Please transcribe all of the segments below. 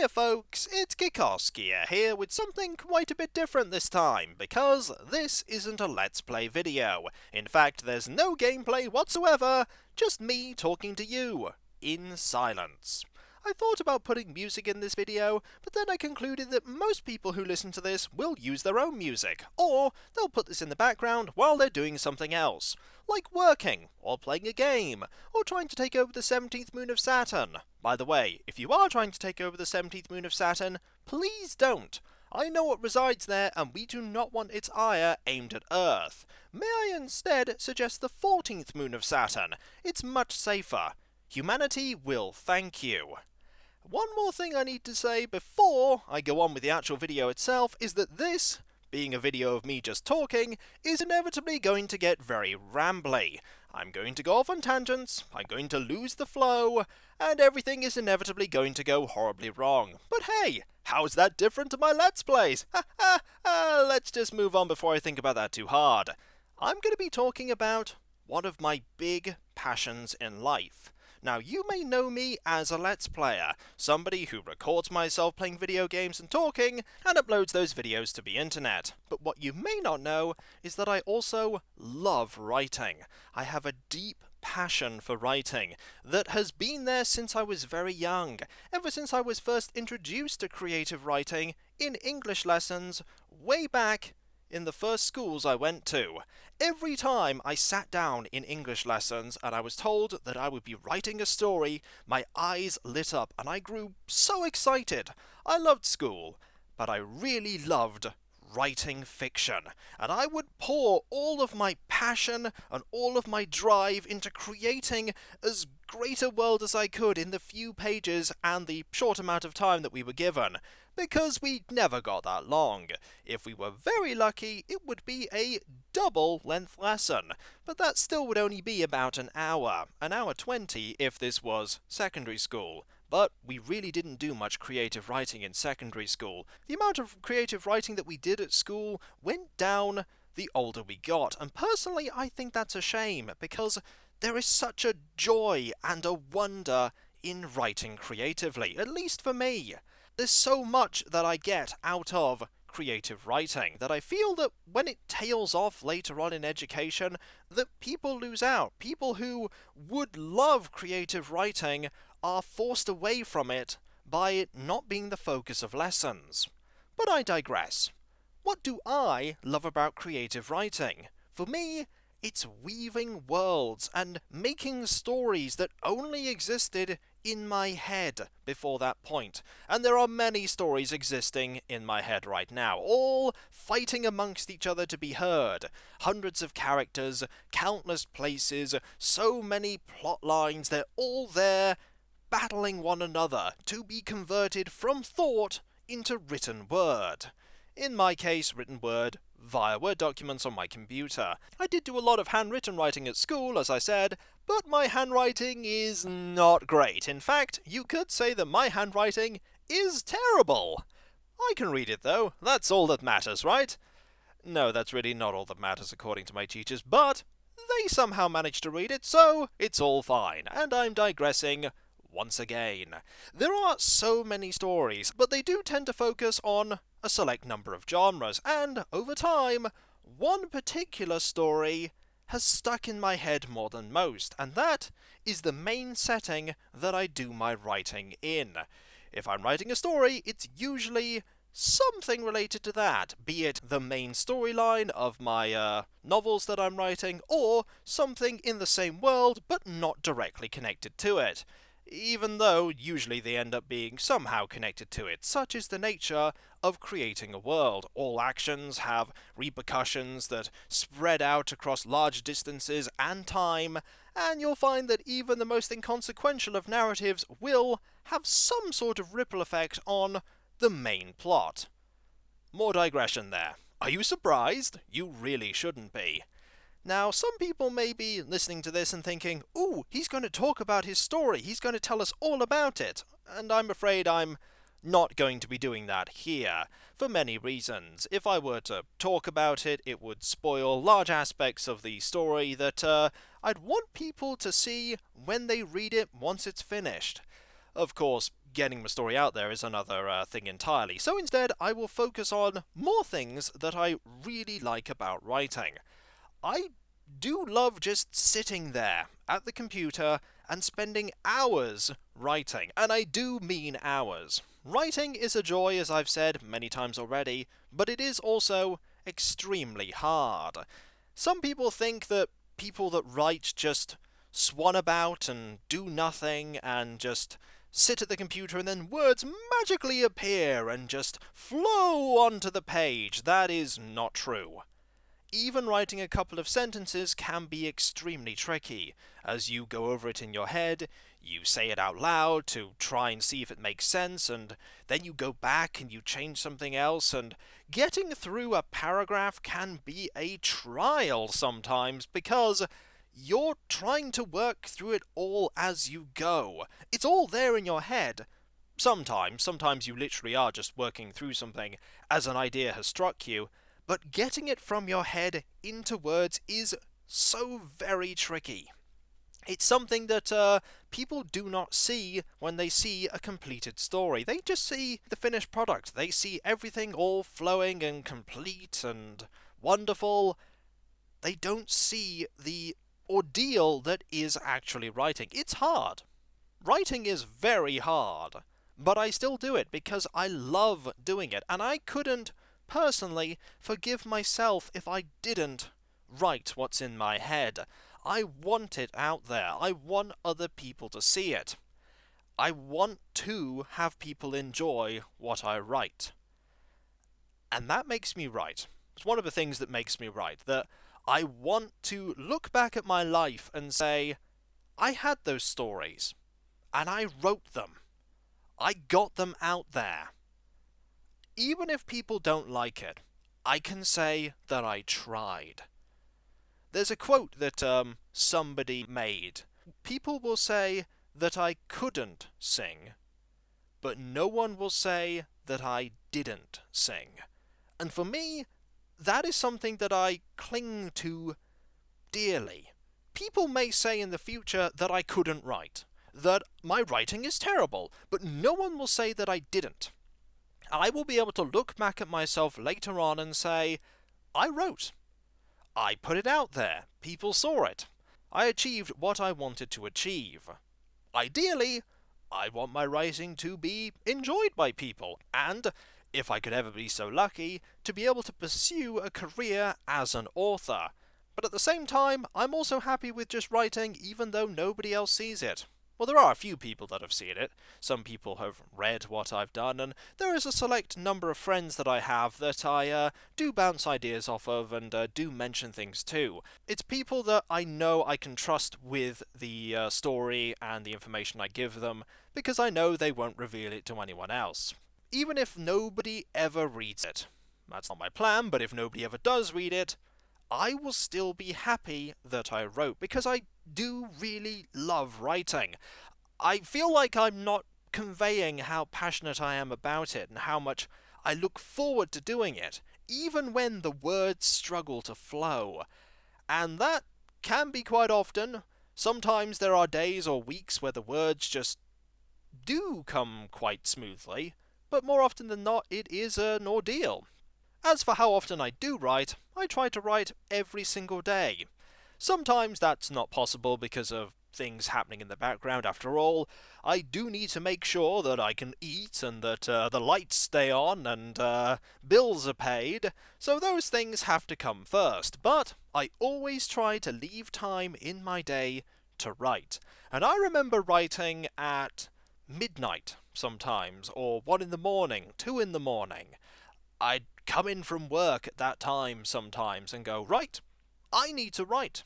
Hiya folks, it's Kikoskia here with something quite a bit different this time, because this isn't a Let's Play video. In fact, there's no gameplay whatsoever, just me talking to you, in silence. I thought about putting music in this video, but then I concluded that most people who listen to this will use their own music, or they'll put this in the background while they're doing something else, like working, or playing a game, or trying to take over the 17th moon of Saturn. By the way, if you are trying to take over the 17th moon of Saturn, please don't. I know what resides there, and we do not want its ire aimed at Earth. May I instead suggest the 14th moon of Saturn? It's much safer. Humanity will thank you. One more thing I need to say before I go on with the actual video itself is that this, being a video of me just talking, is inevitably going to get very rambly. I'm going to go off on tangents, I'm going to lose the flow, and everything is inevitably going to go horribly wrong. But hey, how's that different to my Let's Plays? Let's just move on before I think about that too hard. I'm going to be talking about one of my big passions in life. Now, you may know me as a Let's Player, somebody who records myself playing video games and talking, and uploads those videos to the internet. But what you may not know is that I also love writing. I have a deep passion for writing that has been there since I was very young, ever since I was first introduced to creative writing in English lessons way back in the first schools I went to. Every time I sat down in English lessons and I was told that I would be writing a story, my eyes lit up and I grew so excited. I loved school, but I really loved writing fiction, and I would pour all of my passion and all of my drive into creating as great a world as I could in the few pages and the short amount of time that we were given, because we never got that long. If we were very lucky, it would be a double-length lesson, but that still would only be about an hour 20 if this was secondary school. But we really didn't do much creative writing in secondary school. The amount of creative writing that we did at school went down the older we got, and personally I think that's a shame, because there is such a joy and a wonder in writing creatively, at least for me. There's so much that I get out of creative writing that I feel that when it tails off later on in education, that people lose out. People who would love creative writing are forced away from it by it not being the focus of lessons. But I digress. What do I love about creative writing? For me, it's weaving worlds and making stories that only existed in my head before that point. And there are many stories existing in my head right now, all fighting amongst each other to be heard. Hundreds of characters, countless places, so many plot lines, they're all there, battling one another to be converted from thought into written word. In my case, written word via Word documents on my computer. I did do a lot of handwritten writing at school, as I said, but my handwriting is not great. In fact, you could say that my handwriting is terrible. I can read it though, that's all that matters, right? No, that's really not all that matters according to my teachers, but they somehow managed to read it, so it's all fine, and I'm digressing once again. There are so many stories, but they do tend to focus on a select number of genres, and over time, one particular story has stuck in my head more than most, and that is the main setting that I do my writing in. If I'm writing a story, it's usually something related to that, be it the main storyline of my novels that I'm writing, or something in the same world but not directly connected to it. Even though usually they end up being somehow connected to it. Such is the nature of creating a world. All actions have repercussions that spread out across large distances and time, and you'll find that even the most inconsequential of narratives will have some sort of ripple effect on the main plot. More digression there. Are you surprised? You really shouldn't be. Now, some people may be listening to this and thinking, ooh, he's going to talk about his story, he's going to tell us all about it. And I'm afraid I'm not going to be doing that here, for many reasons. If I were to talk about it, it would spoil large aspects of the story that I'd want people to see when they read it once it's finished. Of course, getting the story out there is another thing entirely. So instead, I will focus on more things that I really like about writing. I do love just sitting there at the computer and spending hours writing, and I do mean hours. Writing is a joy, as I've said many times already, but it is also extremely hard. Some people think that people that write just swan about and do nothing and just sit at the computer and then words magically appear and just flow onto the page. That is not true. Even writing a couple of sentences can be extremely tricky. As you go over it in your head, you say it out loud to try and see if it makes sense, and then you go back and you change something else, and getting through a paragraph can be a trial sometimes because you're trying to work through it all as you go. It's all there in your head. Sometimes you literally are just working through something as an idea has struck you, but getting it from your head into words is so very tricky. It's something that people do not see when they see a completed story. They just see the finished product. They see everything all flowing and complete and wonderful. They don't see the ordeal that is actually writing. It's hard. Writing is very hard, but I still do it because I love doing it, and I couldn't personally forgive myself if I didn't write what's in my head. I want it out there. I want other people to see it. I want to have people enjoy what I write. And that makes me write. It's one of the things that makes me write, that I want to look back at my life and say, I had those stories, and I wrote them. I got them out there. Even if people don't like it, I can say that I tried. There's a quote that somebody made. People will say that I couldn't sing, but no one will say that I didn't sing. And for me, that is something that I cling to dearly. People may say in the future that I couldn't write, that my writing is terrible, but no one will say that I didn't. I will be able to look back at myself later on and say, I wrote. I put it out there. People saw it. I achieved what I wanted to achieve. Ideally, I want my writing to be enjoyed by people, and, if I could ever be so lucky, to be able to pursue a career as an author. But at the same time, I'm also happy with just writing even though nobody else sees it. Well, there are a few people that have seen it. Some people have read what I've done, and there is a select number of friends that I have that I do bounce ideas off of and do mention things to. It's people that I know I can trust with the story and the information I give them, because I know they won't reveal it to anyone else. Even if nobody ever reads it. That's not my plan, but if nobody ever does read it, I will still be happy that I wrote, because I do really love writing. I feel like I'm not conveying how passionate I am about it and how much I look forward to doing it, even when the words struggle to flow. And that can be quite often. Sometimes there are days or weeks where the words just do come quite smoothly, but more often than not it is an ordeal. As for how often I do write, I try to write every single day. Sometimes that's not possible because of things happening in the background. After all, I do need to make sure that I can eat and that the lights stay on and bills are paid, so those things have to come first. But I always try to leave time in my day to write. And I remember writing at midnight sometimes, or 1 in the morning, 2 in the morning. I'd come in from work at that time sometimes and go, right, I need to write.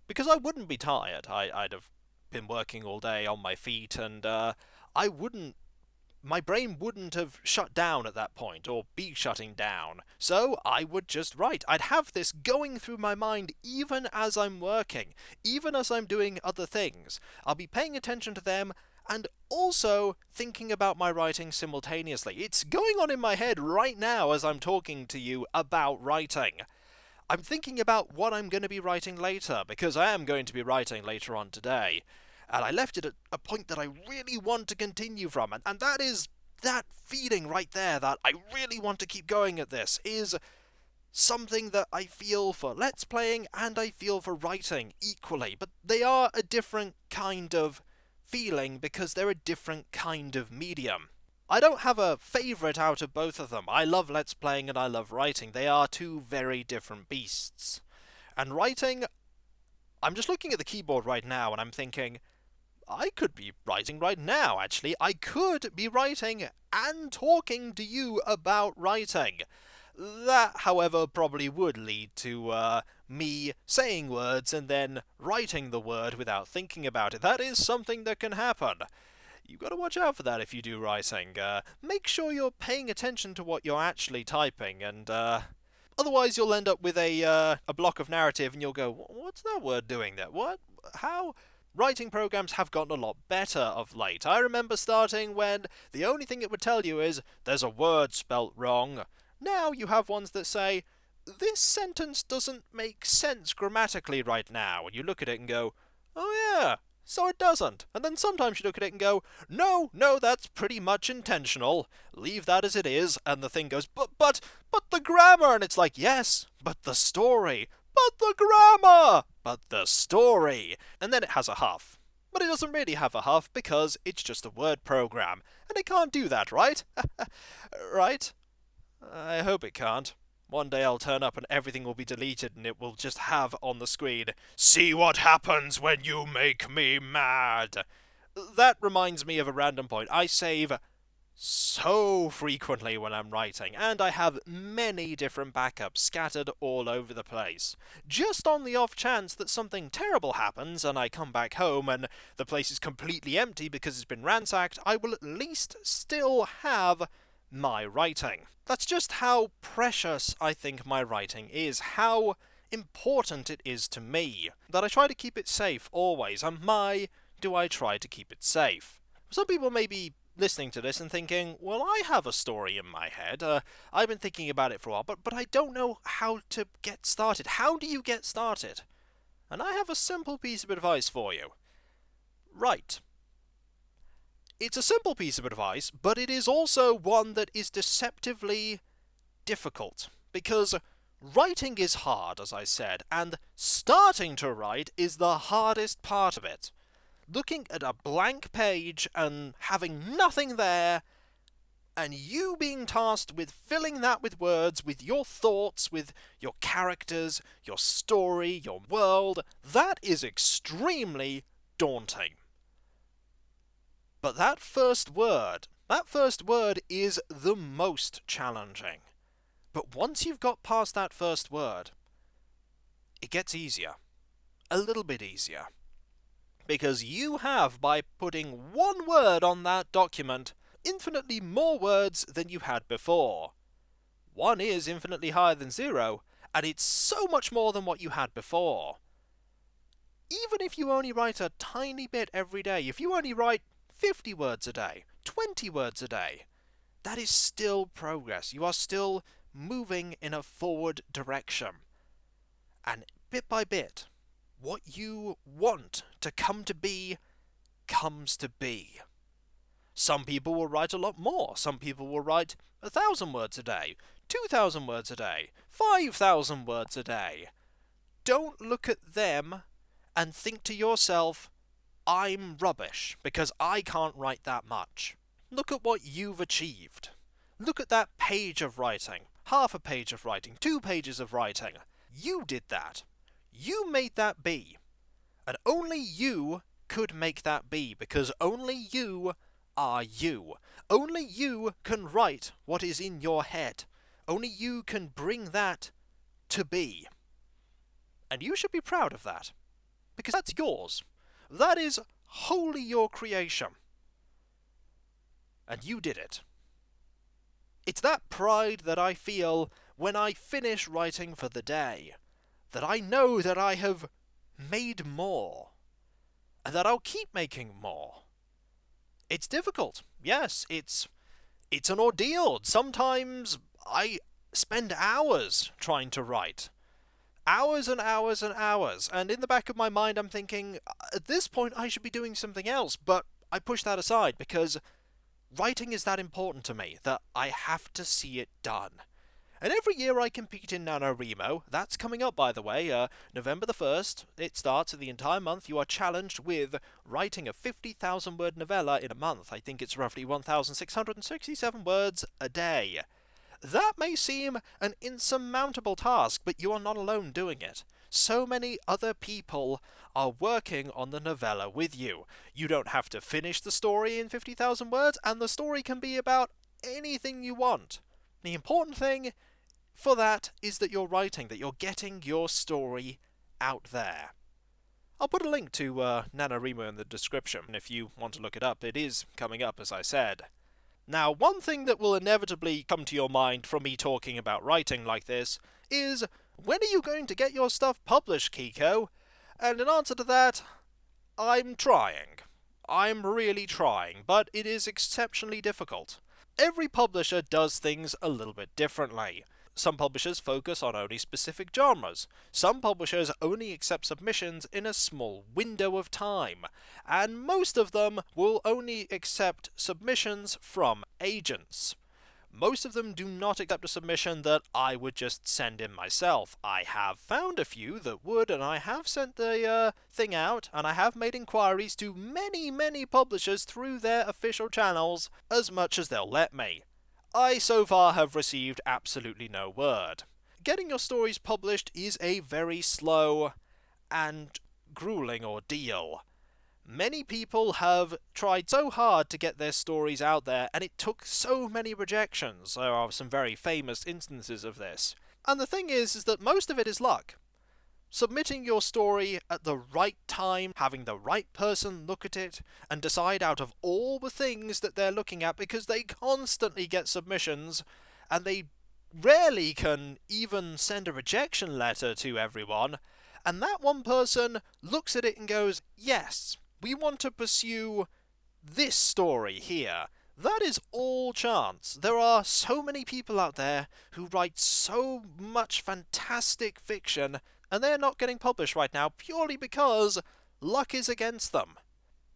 Because I wouldn't be tired. I'd have been working all day on my feet, and my brain wouldn't have shut down at that point, or be shutting down. So I would just write. I'd have this going through my mind even as I'm working, even as I'm doing other things. I'll be paying attention to them, and also thinking about my writing simultaneously. It's going on in my head right now as I'm talking to you about writing. I'm thinking about what I'm going to be writing later, because I am going to be writing later on today. and I left it at a point that I really want to continue from, and that is that feeling right there that I really want to keep going at this is something that I feel for Let's Playing and I feel for writing equally, but they are a different kind of feeling because they're a different kind of medium. I don't have a favourite out of both of them. I love Let's Playing and I love writing. They are two very different beasts. And writing, I'm just looking at the keyboard right now and I'm thinking, I could be writing right now, actually. I could be writing and talking to you about writing. That, however, probably would lead to me saying words and then writing the word without thinking about it. That is something that can happen. You've got to watch out for that if you do writing. Make sure you're paying attention to what you're actually typing, and otherwise you'll end up with a block of narrative and you'll go, what's that word doing there? What? How? Writing programs have gotten a lot better of late. I remember starting when the only thing it would tell you is, there's a word spelt wrong. Now you have ones that say, this sentence doesn't make sense grammatically right now. And you look at it and go, oh yeah, so it doesn't. And then sometimes you look at it and go, no, that's pretty much intentional. Leave that as it is. And the thing goes, but the grammar. And it's like, yes, but the story. But the grammar. But the story. And then it has a huff. But it doesn't really have a huff because it's just a word program. And it can't do that, right? Right? I hope it can't. One day I'll turn up and everything will be deleted and it will just have on the screen, see what happens when you make me mad. That reminds me of a random point. I save so frequently when I'm writing, and I have many different backups scattered all over the place. Just on the off chance that something terrible happens and I come back home and the place is completely empty because it's been ransacked, I will at least still have my writing. That's just how precious I think my writing is, how important it is to me, that I try to keep it safe always, and my do I try to keep it safe. Some people may be listening to this and thinking, well, I have a story in my head, I've been thinking about it for a while, but I don't know how to get started. How do you get started? And I have a simple piece of advice for you. Write. It's a simple piece of advice, but it is also one that is deceptively difficult, because writing is hard, as I said, and starting to write is the hardest part of it. Looking at a blank page and having nothing there, and you being tasked with filling that with words, with your thoughts, with your characters, your story, your world, that is extremely daunting. But that first word is the most challenging. But once you've got past that first word, it gets easier. A little bit easier. Because you have, by putting one word on that document, infinitely more words than you had before. One is infinitely higher than 0, and it's so much more than what you had before. Even if you only write a tiny bit every day, if you only write 50 words a day, 20 words a day, that is still progress. You are still moving in a forward direction. And bit by bit, what you want to come to be, comes to be. Some people will write a lot more. Some people will write 1,000 words a day, 2,000 words a day, 5,000 words a day. Don't look at them and think to yourself, I'm rubbish because I can't write that much. Look at what you've achieved. Look at that page of writing, half a page of writing, 2 pages of writing. You did that. You made that be. And only you could make that be, because only you are you. Only you can write what is in your head. Only you can bring that to be. And you should be proud of that, because that's yours. That is wholly your creation. And you did it. It's that pride that I feel when I finish writing for the day, that I know that I have made more, and that I'll keep making more. It's difficult. Yes, it's an ordeal. Sometimes I spend hours trying to write. Hours and hours and hours, and in the back of my mind I'm thinking, at this point I should be doing something else, but I push that aside because writing is that important to me that I have to see it done. And every year I compete in NaNoWriMo. That's coming up, by the way, November the 1st. It starts the entire month. You are challenged with writing a 50,000 word novella in a month. I think it's roughly 1,667 words a day. That may seem an insurmountable task, but you are not alone doing it. So many other people are working on the novella with you. You don't have to finish the story in 50,000 words, and the story can be about anything you want. The important thing for that is that you're writing, that you're getting your story out there. I'll put a link to NaNoWriMo in the description if you want to look it up. It is coming up, as I said. Now, one thing that will inevitably come to your mind from me talking about writing like this is, when are you going to get your stuff published, Kiko? And in answer to that, I'm trying. I'm really trying, but it is exceptionally difficult. Every publisher does things a little bit differently. Some publishers focus on only specific genres. Some publishers only accept submissions in a small window of time. And most of them will only accept submissions from agents. Most of them do not accept a submission that I would just send in myself. I have found a few that would, and I have sent the thing out, and I have made inquiries to many publishers through their official channels, as much as they'll let me. I so far have received absolutely no word. Getting your stories published is a very slow and grueling ordeal. Many people have tried so hard to get their stories out there, and it took so many rejections. There are some very famous instances of this. And the thing is that most of it is luck. Submitting your story at the right time, having the right person look at it, and decide out of all the things that they're looking at, because they constantly get submissions, and they rarely can even send a rejection letter to everyone, and that one person looks at it and goes, yes, we want to pursue this story here. That is all chance. There are so many people out there who write so much fantastic fiction, and they're not getting published right now purely because luck is against them.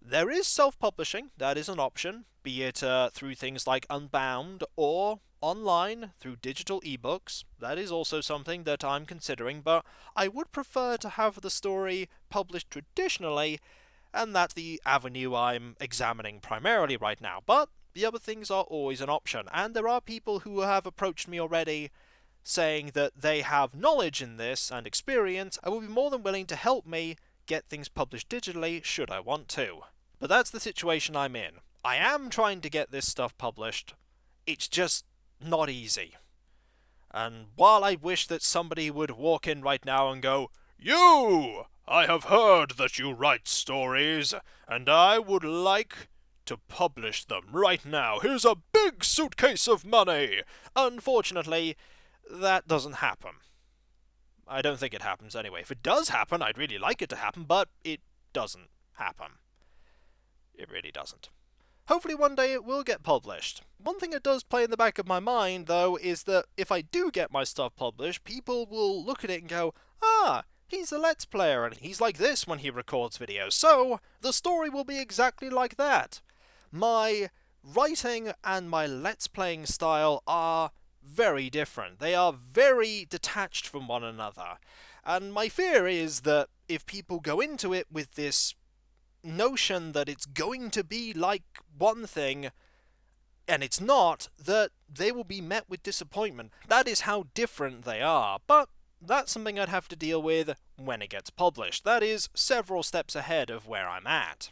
There is self-publishing, that is an option, be it through things like Unbound or online through digital ebooks. That is also something that I'm considering, but I would prefer to have the story published traditionally, and that's the avenue I'm examining primarily right now. But the other things are always an option, and there are people who have approached me already saying that they have knowledge in this and experience and will be more than willing to help me get things published digitally should I want to. But that's the situation I'm in. I am trying to get this stuff published. It's just not easy. And while I wish that somebody would walk in right now and go, "You! I have heard that you write stories, and I would like to publish them right now. Here's a big suitcase of money!" Unfortunately, that doesn't happen. I don't think it happens anyway. If it does happen, I'd really like it to happen, but it doesn't happen. It really doesn't. Hopefully one day it will get published. One thing that does play in the back of my mind, though, is that if I do get my stuff published, people will look at it and go, "Ah, he's a Let's Player, and he's like this when he records videos, so the story will be exactly like that." My writing and my Let's Playing style are very different. They are very detached from one another. And my fear is that if people go into it with this notion that it's going to be like one thing, and it's not, that they will be met with disappointment. That is how different they are. But that's something I'd have to deal with when it gets published. That is several steps ahead of where I'm at.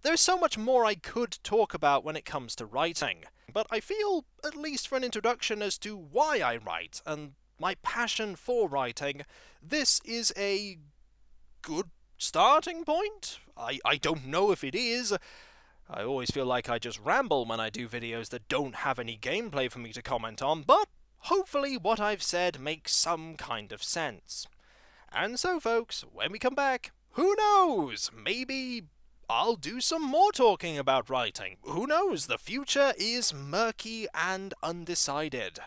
There's so much more I could talk about when it comes to writing, but I feel, at least for an introduction as to why I write, and my passion for writing, this is a good starting point? I don't know if it is. I always feel like I just ramble when I do videos that don't have any gameplay for me to comment on, but hopefully what I've said makes some kind of sense. And so, folks, when we come back, who knows? Maybe I'll do some more talking about writing. Who knows? The future is murky and undecided.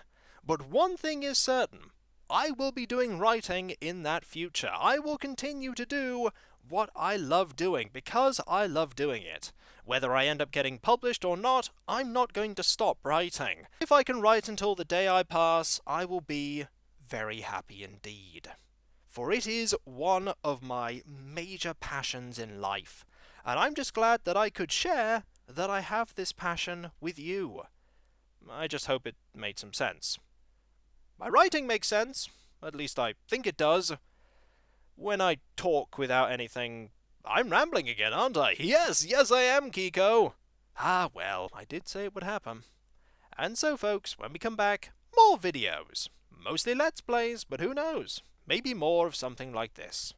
But one thing is certain. I will be doing writing in that future. I will continue to do what I love doing because I love doing it. Whether I end up getting published or not, I'm not going to stop writing. If I can write until the day I pass, I will be very happy indeed. For it is one of my major passions in life, and I'm just glad that I could share that I have this passion with you. I just hope it made some sense. My writing makes sense, at least I think it does. When I talk without anything, I'm rambling again, aren't I? Yes, I am, Kiko! Ah, well, I did say it would happen. And so, folks, when we come back, more videos. Mostly Let's Plays, but who knows? Maybe more of something like this.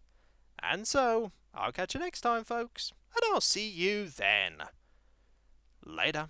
And so, I'll catch you next time, folks, and I'll see you then. Later.